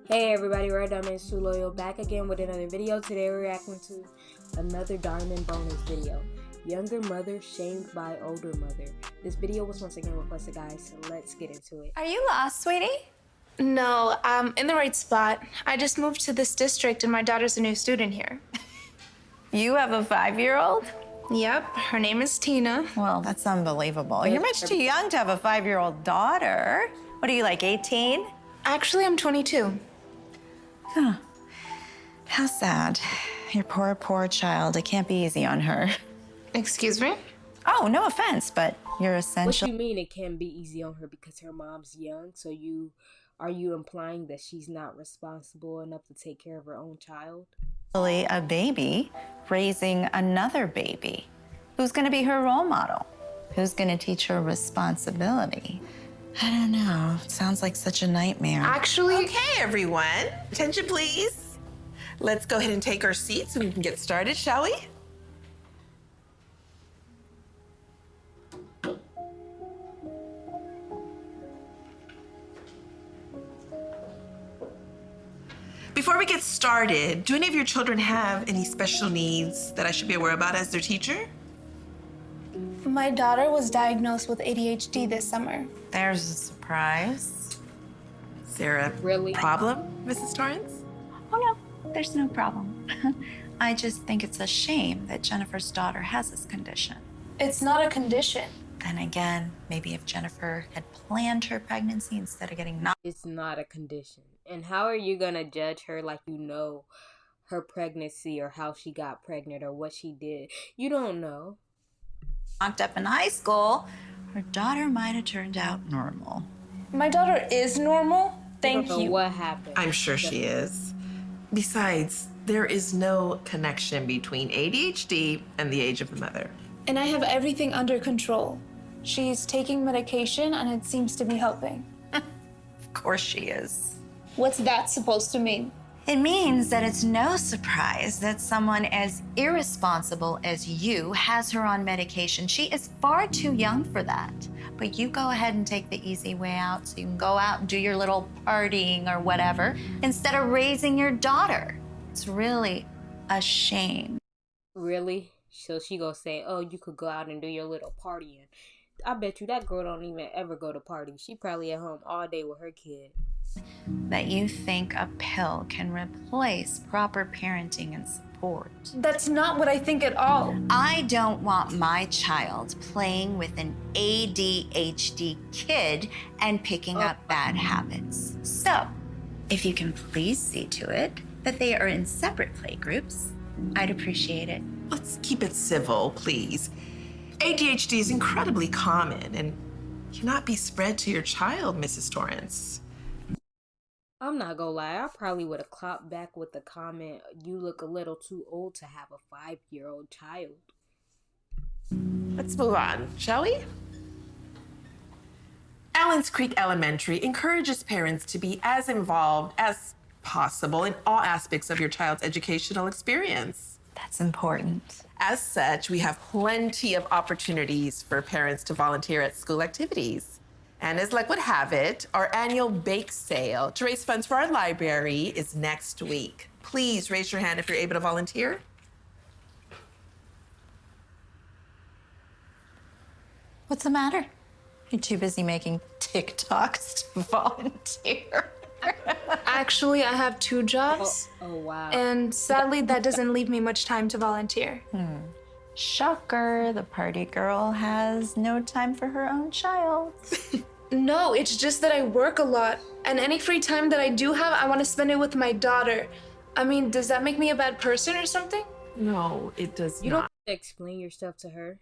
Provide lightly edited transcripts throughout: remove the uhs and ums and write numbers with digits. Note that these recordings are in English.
Hey everybody, Dhar Mann Suloyo back again with another video. Today we're reacting to another Dhar Mann bonus video. Younger mother shamed by older mother. This video was once again requested, guys, so let's get into it. Are you lost, sweetie? No, I'm in the right spot. I just moved to this district and my daughter's a new student here. You have a 5-year-old? Yep, her name is Tina. Well, that's unbelievable. You're much too young to have a 5-year-old daughter. What are you, like 18? Actually, I'm 22. Huh. How sad. Your poor, poor child. It can't be easy on her. Excuse me? Oh, no offense, but you're What essentially you mean it can be easy on her because her mom's young? So are you implying that she's not responsible enough to take care of her own child? a baby raising another baby. Who's going to be her role model? Who's going to teach her responsibility? I don't know. It sounds like such a nightmare. Actually, Okay, everyone. Attention, please. Let's go ahead and take our seats and we can get started, shall we? Before we get started, do any of your children have any special needs that I should be aware about as their teacher? my daughter was diagnosed with ADHD this summer. There's a surprise. Is there a Really? problem, Mrs. Torrance? Oh, no, there's no problem. I just think it's a shame that Jennifer's daughter has this condition. It's not a condition. Then again, maybe if Jennifer had planned her pregnancy instead of getting knocked It's not a condition. And how are you gonna judge her like you know her pregnancy or how she got pregnant or what she did? You don't know. up in high school, her daughter might have turned out normal. My daughter is normal. Thank I don't know you. what happened. I'm sure she is. Besides, there is no connection between ADHD and the age of the mother. And I have everything under control. She's taking medication and it seems to be helping. Of course she is. What's that supposed to mean? It means that it's no surprise that someone as irresponsible as you has her on medication. She is far too young for that. But you go ahead and take the easy way out so you can go out and do your little partying or whatever instead of raising your daughter. It's really a shame. Really? So she gonna say, oh, you could go out and do your little partying. I bet you that girl don't even ever go to parties. She probably at home all day with her kid. That you think a pill can replace proper parenting and support. That's not what I think at all. I don't want my child playing with an ADHD kid and picking up bad habits. So, if you can please see to it that they are in separate play groups, I'd appreciate it. Let's keep it civil, please. ADHD is incredibly common and cannot be spread to your child, Mrs. Torrance. I'm not gonna lie, I probably would have clapped back with the comment, you look a little too old to have a 5-year-old child. Let's move on, shall we? Allens Creek Elementary encourages parents to be as involved as possible in all aspects of your child's educational experience. That's important. As such, we have plenty of opportunities for parents to volunteer at school activities. And as luck would have it, our annual bake sale to raise funds for our library is next week. Please raise your hand if you're able to volunteer. What's the matter? You're too busy making TikToks to volunteer. Actually, I have 2 jobs. Oh wow. And sadly, that doesn't leave me much time to volunteer. Shocker, the party girl has no time for her own child. No, it's just that I work a lot. And any free time that I do have, I want to spend it with my daughter. I mean, does that make me a bad person or something? No, it does You not. don't have to explain yourself to her.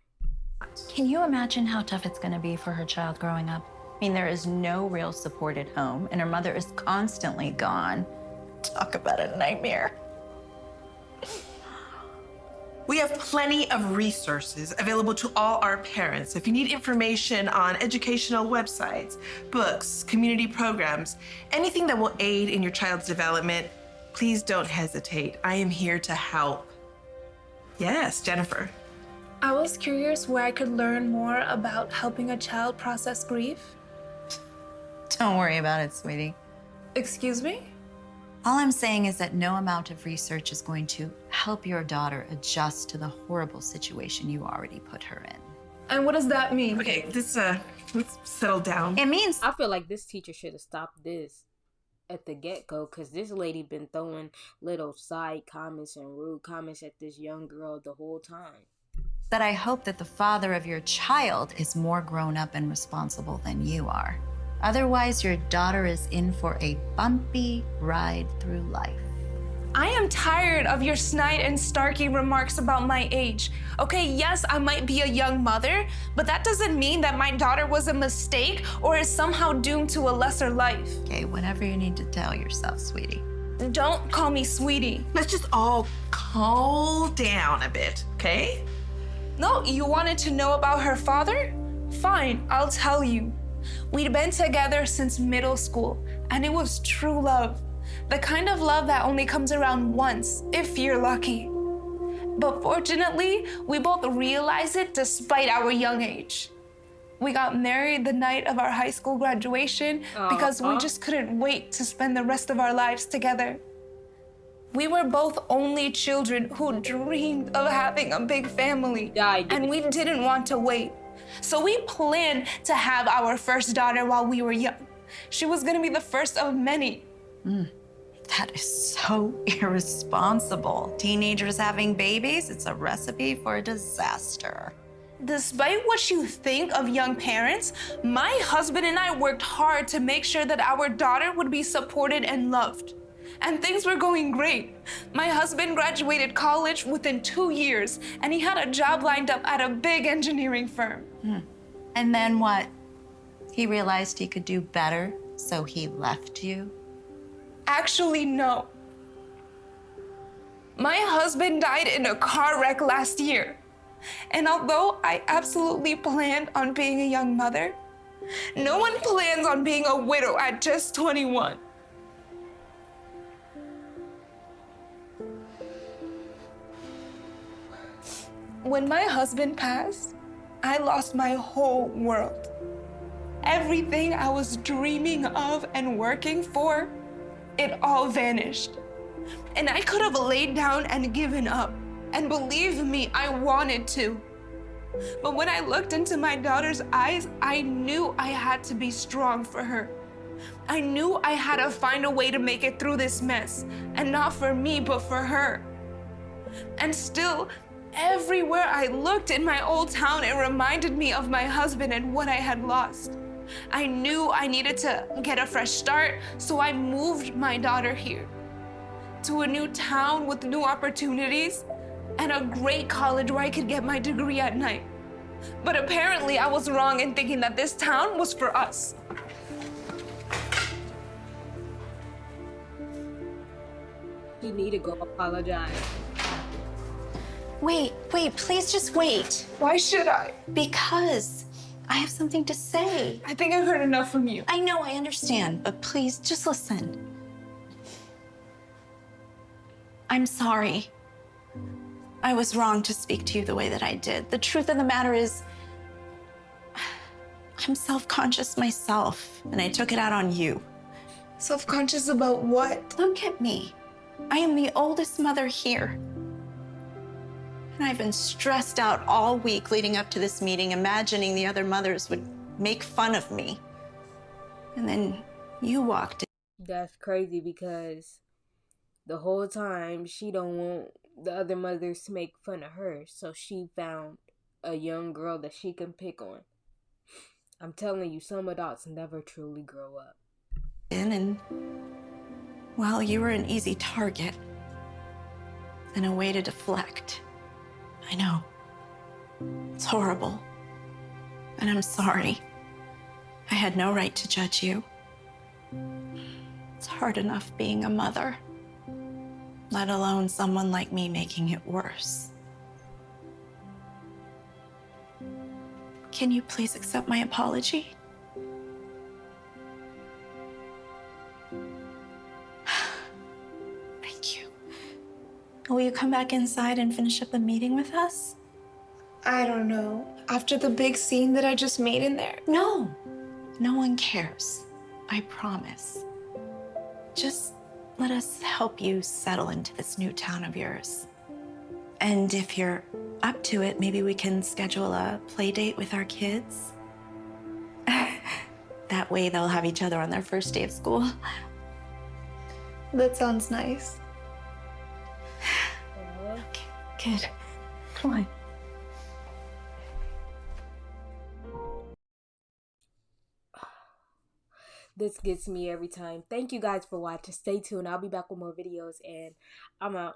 Can you imagine how tough it's going to be for her child growing up? I mean, there is no real support at home, and her mother is constantly gone. Talk about a nightmare. We have plenty of resources available to all our parents. If you need information on educational websites, books, community programs, anything that will aid in your child's development, please don't hesitate. I am here to help. Yes, Jennifer. I was curious where I could learn more about helping a child process grief. Don't worry about it, sweetie. Excuse me? All I'm saying is that no amount of research is going to help your daughter adjust to the horrible situation you already put her in. And what does that mean? Okay, let's settle down. It means I feel like this teacher should have stopped this at the get-go, because this lady been throwing little side comments and rude comments at this young girl the whole time. that I hope that the father of your child is more grown up and responsible than you are. Otherwise, your daughter is in for a bumpy ride through life. I am tired of your snide and snarky remarks about my age. Okay, yes, I might be a young mother, but that doesn't mean that my daughter was a mistake or is somehow doomed to a lesser life. Okay, whatever you need to tell yourself, sweetie. Don't call me sweetie. Let's just all calm down a bit, okay? No, you wanted to know about her father? Fine, I'll tell you. We'd been together since middle school, and it was true love. The kind of love that only comes around once, if you're lucky. But fortunately, we both realized it despite our young age. We got married the night of our high school graduation because we just couldn't wait to spend the rest of our lives together. We were both only children who dreamed of having a big family, and we didn't want to wait. So we planned to have our first daughter while we were young. She was gonna be the first of many. That is so irresponsible. Teenagers having babies, it's a recipe for disaster. Despite what you think of young parents, my husband and I worked hard to make sure that our daughter would be supported and loved. And things were going great. My husband graduated college within 2 years, and he had a job lined up at a big engineering firm. And then what? He realized he could do better, so he left you? Actually, no. My husband died in a car wreck last year. And although I absolutely planned on being a young mother, no one plans on being a widow at just 21. When my husband passed, I lost my whole world. Everything I was dreaming of and working for, it all vanished. And I could have laid down and given up. And believe me, I wanted to. But when I looked into my daughter's eyes, I knew I had to be strong for her. I knew I had to find a way to make it through this mess. And not for me, but for her. And still, everywhere I looked in my old town, it reminded me of my husband and what I had lost. I knew I needed to get a fresh start, so I moved my daughter here to a new town with new opportunities and a great college where I could get my degree at night. But apparently I was wrong in thinking that this town was for us. You need to go apologize. Wait, please just wait. Why should I? Because I have something to say. I think I've heard enough from you. I know, I understand, but please just listen. I'm sorry. I was wrong to speak to you the way that I did. The truth of the matter is, I'm self-conscious myself, and I took it out on you. Self-conscious about what? Look at me. I am the oldest mother here. And I've been stressed out all week leading up to this meeting, imagining the other mothers would make fun of me. And then you walked in. That's crazy, because the whole time she don't want the other mothers to make fun of her, so she found a young girl that she can pick on. I'm telling you, some adults never truly grow up. And well, you were an easy target and a way to deflect. I know. It's horrible. And I'm sorry. I had no right to judge you. It's hard enough being a mother, let alone someone like me making it worse. Can you please accept my apology? Thank you. Will you come back inside and finish up the meeting with us? I don't know. After the big scene that I just made in there? No. No one cares. I promise. Just let us help you settle into this new town of yours. And if you're up to it, maybe we can schedule a play date with our kids. That way they'll have each other on their first day of school. That sounds nice. Okay, good. Come on. This gets me every time. Thank you guys for watching. Stay tuned. I'll be back with more videos, and I'm out.